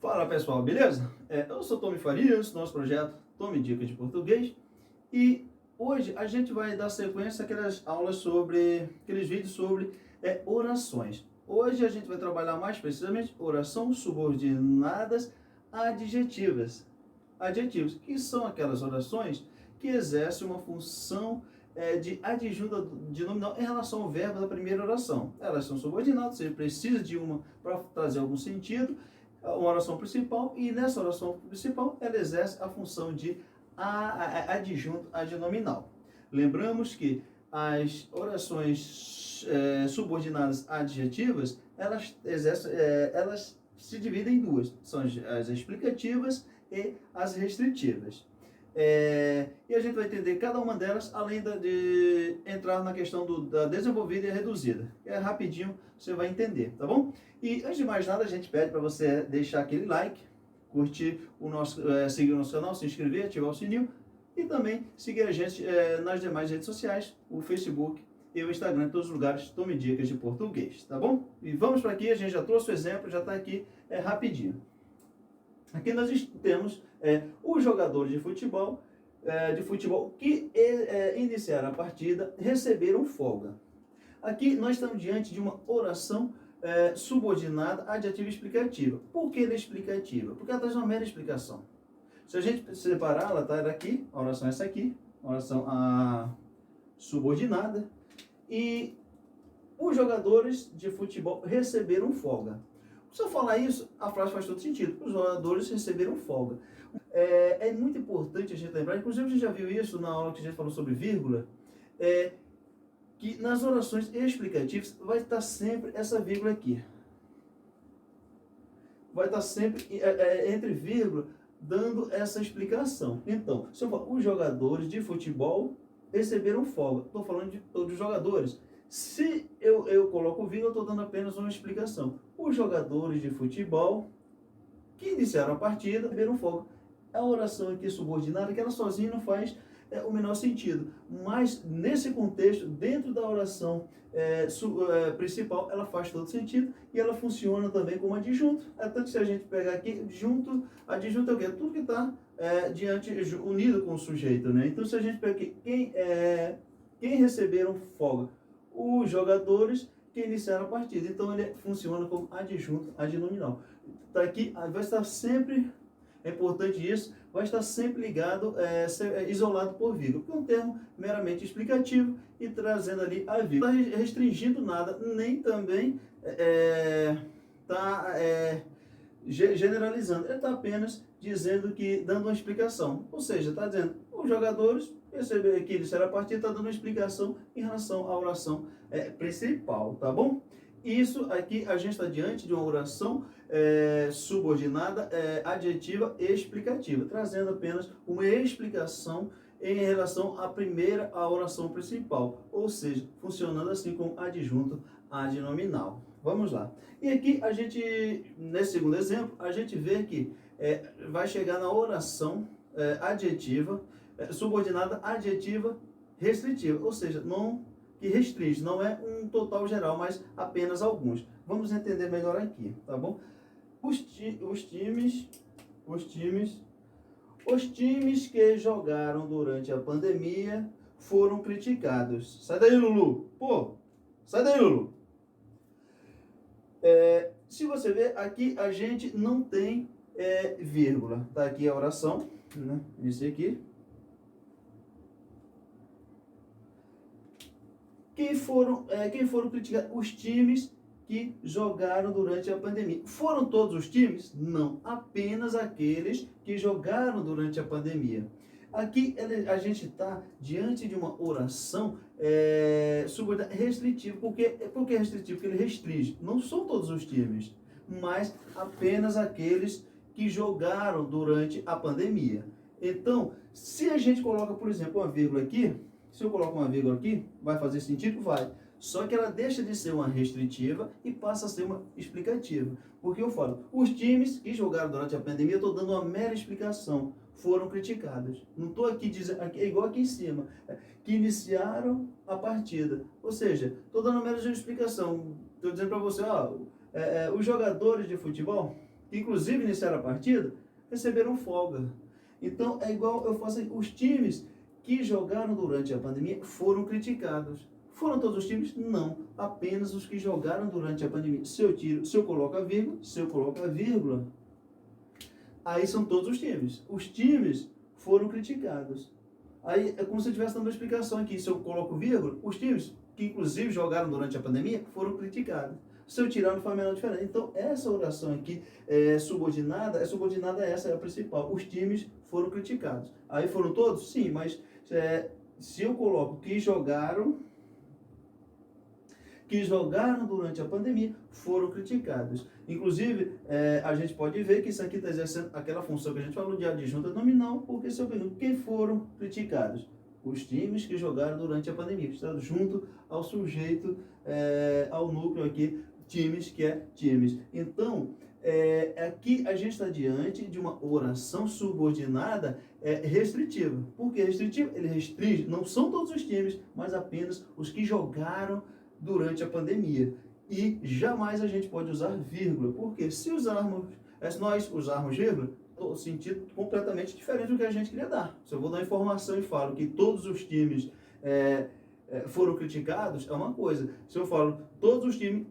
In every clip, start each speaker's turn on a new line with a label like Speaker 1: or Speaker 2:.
Speaker 1: Fala pessoal, beleza? Eu sou Tony Farias, nosso projeto Tome Dicas de Português, e hoje a gente vai dar sequência àquelas aulas sobre, aqueles vídeos sobre orações. Hoje a gente vai trabalhar mais precisamente orações subordinadas adjetivas. Adjetivos, que são aquelas orações que exercem uma função de adjunta de nominal em relação ao verbo da primeira oração. Elas são subordinadas, você precisa de uma para trazer algum sentido, uma oração principal, e nessa oração principal ela exerce a função de adjunto adnominal. Lembramos que as orações subordinadas adjetivas, elas se dividem em duas, são as explicativas e as restritivas. E a gente vai entender cada uma delas, além de entrar na questão da desenvolvida e reduzida. Rapidinho você vai entender, tá bom? E antes de mais nada, a gente pede para você deixar aquele like, curtir o nosso, seguir o nosso canal, se inscrever, ativar o sininho e também seguir a gente nas demais redes sociais, o Facebook e o Instagram, em todos os lugares, Tome Dicas de Português, tá bom? E vamos para aqui, a gente já trouxe o exemplo, já está aqui rapidinho. Aqui nós temos os jogadores de futebol que iniciaram a partida receberam folga. Aqui nós estamos diante de uma oração subordinada adjetiva explicativa. Por que ela é explicativa? Porque ela traz uma mera explicação. Se a gente separar, ela está aqui, a oração é essa aqui, a oração subordinada, e os jogadores de futebol receberam folga. Se eu falar isso, a frase faz todo sentido. Os jogadores receberam folga. É muito importante a gente lembrar, inclusive a gente já viu isso na aula que a gente falou sobre vírgula, que nas orações explicativas vai estar sempre essa vírgula aqui. Vai estar sempre entre vírgula, dando essa explicação. Então, se eu falar, os jogadores de futebol receberam folga, estou falando de todos os jogadores. Se eu coloco o vírgula, eu estou dando apenas uma explicação. Os jogadores de futebol que iniciaram a partida receberam folga. A oração aqui subordinada, que ela sozinha não faz o menor sentido. Mas nesse contexto, dentro da oração principal, ela faz todo sentido e ela funciona também como adjunto. Tanto que se a gente pegar aqui, adjunto é o quê? Tudo que está unido com o sujeito, né? Então se a gente pegar aqui, quem receberam folga? Os jogadores que iniciaram a partida. Então ele funciona como adjunto adnominal. Tá aqui, vai estar sempre, é importante isso, vai estar sempre ligado, isolado por vírgula, porque é um termo meramente explicativo e trazendo ali a vírgula. Não está restringindo nada, nem também está generalizando. Ele está apenas dizendo que, dando uma explicação. Ou seja, está dizendo, os jogadores perceberam que eles eram a partida, está dando uma explicação em relação à oração principal, tá bom? Isso aqui, a gente está diante de uma oração subordinada, adjetiva e explicativa, trazendo apenas uma explicação em relação à oração principal, ou seja, funcionando assim como adjunto adnominal. Vamos lá. E aqui a gente, nesse segundo exemplo, a gente vê que vai chegar na oração adjetiva, subordinada adjetiva restritiva, ou seja, não que restringe, não é um total geral, mas apenas alguns. Vamos entender melhor aqui, tá bom? Os times que jogaram durante a pandemia foram criticados. Sai daí, Lulu! Pô, sai daí, Lulu! Se você ver, aqui a gente não tem vírgula. Tá aqui a oração, né? Isso aqui. Quem foram criticados? Os times que jogaram durante a pandemia. Foram todos os times? Não, apenas aqueles que jogaram durante a pandemia. Aqui a gente está diante de uma oração restritiva. Por que é restritivo? Porque ele restringe. Não são todos os times, mas apenas aqueles que jogaram durante a pandemia. Então, se a gente coloca, por exemplo, uma vírgula aqui, se eu coloco uma vírgula aqui, vai fazer sentido? Vai. Só que ela deixa de ser uma restritiva e passa a ser uma explicativa. Porque eu falo, os times que jogaram durante a pandemia, eu estou dando uma mera explicação, foram criticados. Não estou aqui dizendo, é igual aqui em cima, que iniciaram a partida. Ou seja, estou dando uma mera explicação. Estou dizendo para você, os jogadores de futebol que inclusive iniciaram a partida, receberam folga. Então é igual eu faço assim, os times que jogaram durante a pandemia foram criticados. Foram todos os times? Não. Apenas os que jogaram durante a pandemia. Se eu coloco a vírgula, aí são todos os times. Os times foram criticados. Aí é como se eu estivesse dando uma explicação aqui. Se eu coloco vírgula, os times que inclusive jogaram durante a pandemia foram criticados. Se eu tirar, não faz a menor diferença. Então, essa oração aqui subordinada a essa, é a principal. Os times foram criticados. Aí foram todos? Sim, mas se eu coloco que jogaram durante a pandemia, foram criticados. Inclusive, a gente pode ver que isso aqui está exercendo aquela função que a gente falou de adjunta nominal, porque se eu pergunto quem foram criticados? Os times que jogaram durante a pandemia, está junto ao sujeito, ao núcleo aqui, times, que é times. Então, aqui a gente está diante de uma oração subordinada restritiva. Por que restritiva? Ele restringe, não são todos os times, mas apenas os que jogaram durante a pandemia. E jamais a gente pode usar vírgula, porque se nós usarmos vírgula, o sentido completamente diferente do que a gente queria dar. Se eu vou dar informação e falo que todos os times foram criticados, é uma coisa. Se eu falo todos os times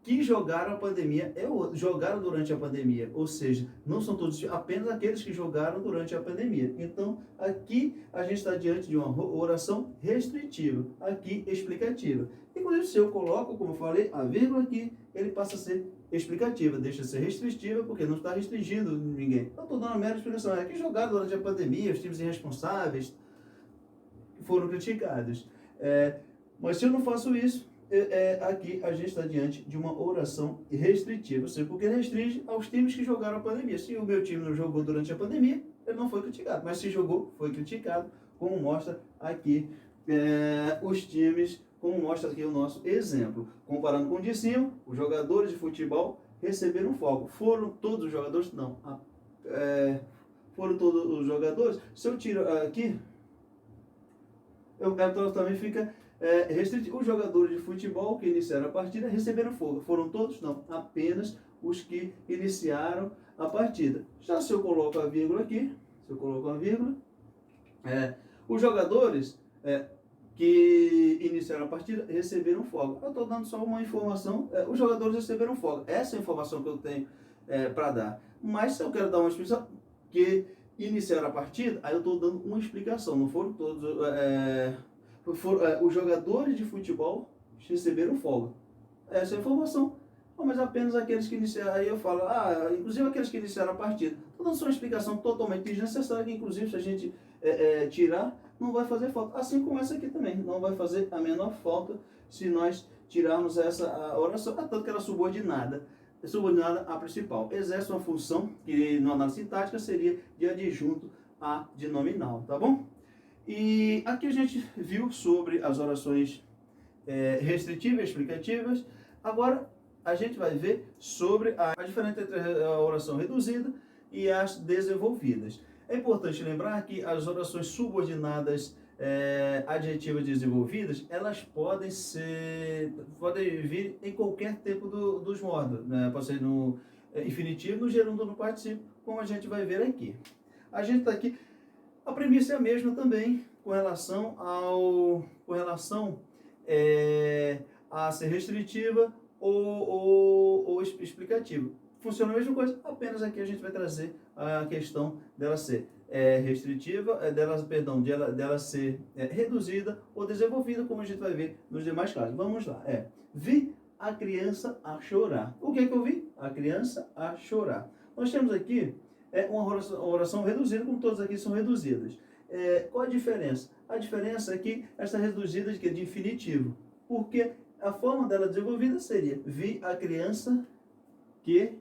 Speaker 1: que jogaram a pandemia, é outro. Jogaram durante a pandemia, ou seja, não são todos, apenas aqueles que jogaram durante a pandemia. Então, aqui a gente está diante de uma oração restritiva, aqui explicativa. Inclusive, se eu coloco, como eu falei, a vírgula aqui, ele passa a ser explicativa, deixa de ser restritiva, porque não está restringindo ninguém. Eu estou dando uma mera explicação. É que jogaram durante a pandemia, os times irresponsáveis foram criticados. Mas se eu não faço isso, aqui a gente está diante de uma oração restritiva, ou seja, porque restringe aos times que jogaram a pandemia. Se o meu time não jogou durante a pandemia, ele não foi criticado, mas se jogou, foi criticado, como mostra aqui os times, como mostra aqui o nosso exemplo. Comparando com o de cima, os jogadores de futebol receberam folga. Foram todos os jogadores? Não. Foram todos os jogadores? Se eu tiro aqui, também fica restritivo. Os jogadores de futebol que iniciaram a partida receberam folga. Foram todos? Não. Apenas os que iniciaram a partida. Já se eu coloco a vírgula aqui, os jogadores que iniciaram a partida receberam folga. Eu estou dando só uma informação. Os jogadores receberam folga. Essa é a informação que eu tenho para dar. Mas se eu quero dar uma explicação que iniciaram a partida, aí eu estou dando uma explicação. Não foram todos... os jogadores de futebol receberam folga. Essa é a informação. Mas apenas aqueles que iniciaram, aí eu falo, inclusive aqueles que iniciaram a partida. Estou dando só uma explicação totalmente desnecessária, que inclusive se a gente tirar, não vai fazer falta. Assim como essa aqui também, não vai fazer a menor falta se nós tirarmos essa oração, tanto que ela é subordinada à principal. Exerce uma função que na análise sintática seria de adjunto a de nominal, tá bom? E aqui a gente viu sobre as orações restritivas e explicativas. Agora a gente vai ver sobre a diferença entre a oração reduzida e as desenvolvidas. É importante lembrar que as orações subordinadas adjetivas desenvolvidas, elas podem vir em qualquer tempo dos modos, né? Pode ser no infinitivo, no gerúndio, no particípio, como a gente vai ver aqui. A gente está aqui. A premissa é a mesma também com relação a ser restritiva ou explicativa. Funciona a mesma coisa, apenas aqui a gente vai trazer a questão dela ser restritiva, dela ser reduzida ou desenvolvida, como a gente vai ver nos demais casos. Vamos lá. Vi a criança a chorar. O que é que eu vi? A criança a chorar. Nós temos aqui uma oração reduzida, como todas aqui são reduzidas. Qual a diferença? A diferença é que esta reduzida de infinitivo, porque a forma dela desenvolvida seria: vi a criança que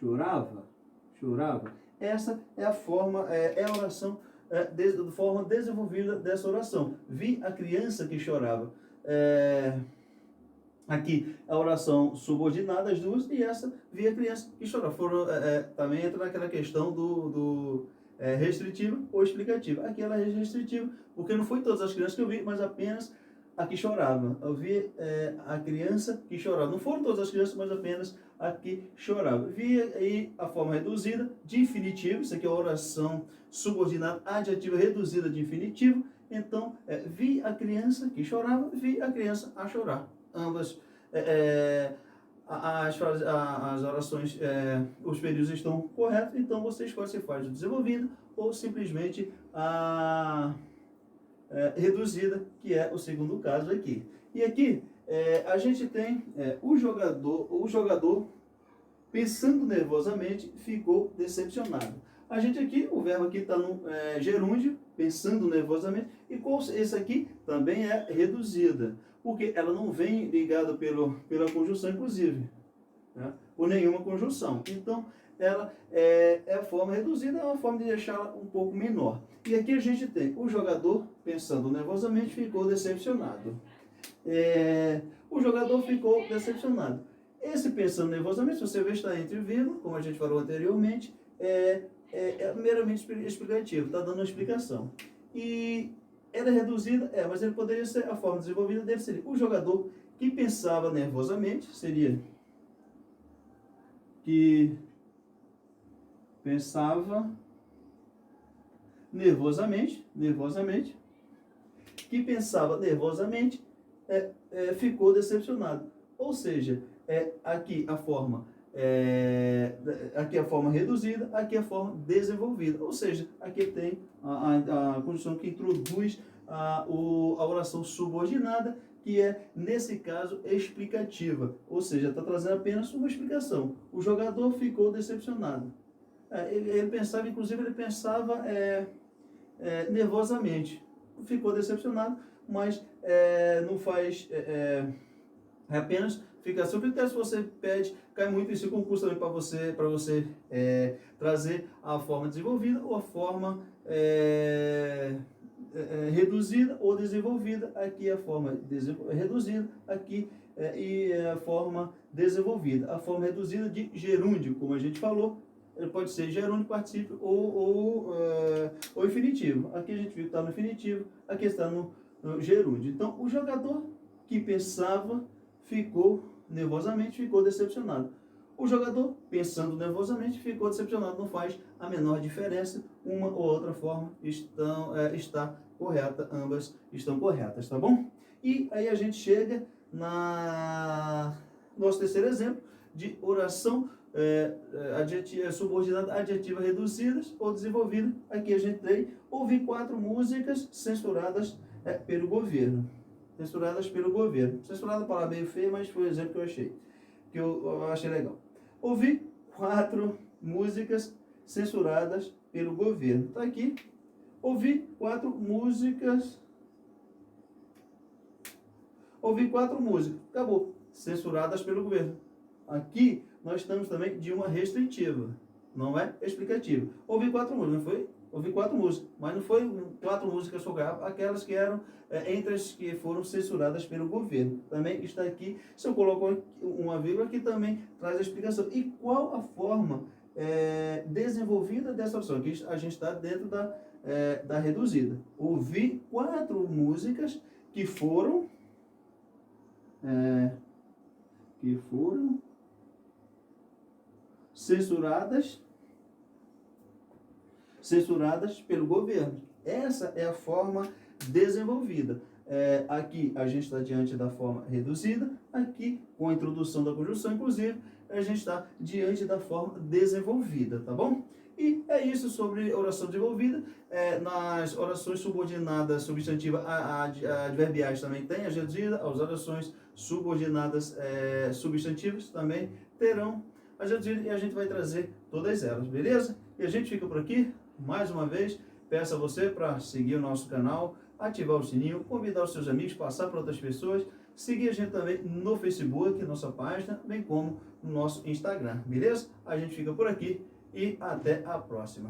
Speaker 1: chorava. Essa é a forma, a oração, de forma desenvolvida dessa oração. Vi a criança que chorava. Aqui a oração subordinada, as duas, e essa vi a criança que chorava. Também entra naquela questão do restritivo ou explicativo. Aqui ela é restritiva, porque não foi todas as crianças que eu vi, mas apenas a que chorava. Eu vi a criança que chorava. Não foram todas as crianças, mas apenas a que chorava. Vi aí a forma reduzida de infinitivo. Isso aqui é a oração subordinada adjetiva reduzida de infinitivo. Então, vi a criança que chorava, vi a criança a chorar. Ambas as orações, os períodos estão corretos, então você escolhe se faz desenvolvida ou simplesmente a reduzida, que é o segundo caso aqui. E aqui a gente tem o jogador pensando nervosamente ficou decepcionado. A gente aqui, o verbo aqui está no gerúndio, pensando nervosamente, e esse aqui também é reduzida, porque ela não vem ligada pela conjunção inclusive, né? Por nenhuma conjunção. Então, ela é a forma reduzida, é uma forma de deixá-la um pouco menor. E aqui a gente tem o jogador, pensando nervosamente, ficou decepcionado. O jogador ficou decepcionado. Esse pensando nervosamente, se você vê, está entre vírgula, como a gente falou anteriormente, é meramente explicativo, está dando uma explicação. E ela é reduzida, mas ele poderia ser, a forma desenvolvida dele seria o jogador que pensava nervosamente, seria que pensava nervosamente, que pensava nervosamente, ficou decepcionado. Ou seja, aqui a forma aqui a forma reduzida, aqui a forma desenvolvida. Ou seja, aqui tem a condição que introduz a oração subordinada, que é, nesse caso, explicativa. Ou seja, está trazendo apenas uma explicação. O jogador ficou decepcionado. Ele pensava, inclusive, nervosamente. Ficou decepcionado, mas não faz... é apenas explicação. Até se você pede, cai muito esse concurso também para você trazer a forma desenvolvida ou a forma reduzida ou desenvolvida. Aqui a forma reduzida, aqui e a forma desenvolvida. A forma reduzida de gerúndio, como a gente falou, ele pode ser gerúndio, particípio ou infinitivo. Aqui a gente viu que está no infinitivo, aqui está no gerúndio. Então, o jogador que pensava ficou nervosamente, ficou decepcionado. O jogador, pensando nervosamente, ficou decepcionado. Não faz a menor diferença. Uma ou outra forma está correta. Ambas estão corretas, tá bom? E aí a gente chega na nosso terceiro exemplo de oração subordinada adjetiva reduzidas ou desenvolvida. Aqui a gente tem ouvir 4 músicas censuradas pelo governo. Censuradas pelo governo. Censurada é uma palavra meio feia, mas foi o exemplo que eu achei. Que eu achei legal. Ouvi 4 músicas censuradas pelo governo. Está aqui. Ouvi 4 músicas. Ouvi 4 músicas. Acabou. Censuradas pelo governo. Aqui nós estamos também de uma restritiva. Não é explicativa. Ouvi 4 músicas, não foi? Ouvi 4 músicas, mas não foi 4 músicas focadas, aquelas que eram entre as que foram censuradas pelo governo. Também está aqui, se eu coloco uma vírgula, aqui também traz a explicação. E qual a forma desenvolvida dessa opção? Aqui a gente está dentro da reduzida. Ouvi 4 músicas que foram censuradas pelo governo. Essa é a forma desenvolvida. Aqui a gente está diante da forma reduzida, aqui com a introdução da conjunção, inclusive, a gente está diante da forma desenvolvida, tá bom? E é isso sobre oração desenvolvida. Nas orações subordinadas substantivas adverbiais também tem a reduzida, as orações subordinadas substantivas também terão a reduzida e a gente vai trazer todas elas, beleza? E a gente fica por aqui. Mais uma vez, peço a você para seguir o nosso canal, ativar o sininho, convidar os seus amigos, passar para outras pessoas, seguir a gente também no Facebook, nossa página, bem como no nosso Instagram, beleza? A gente fica por aqui e até a próxima.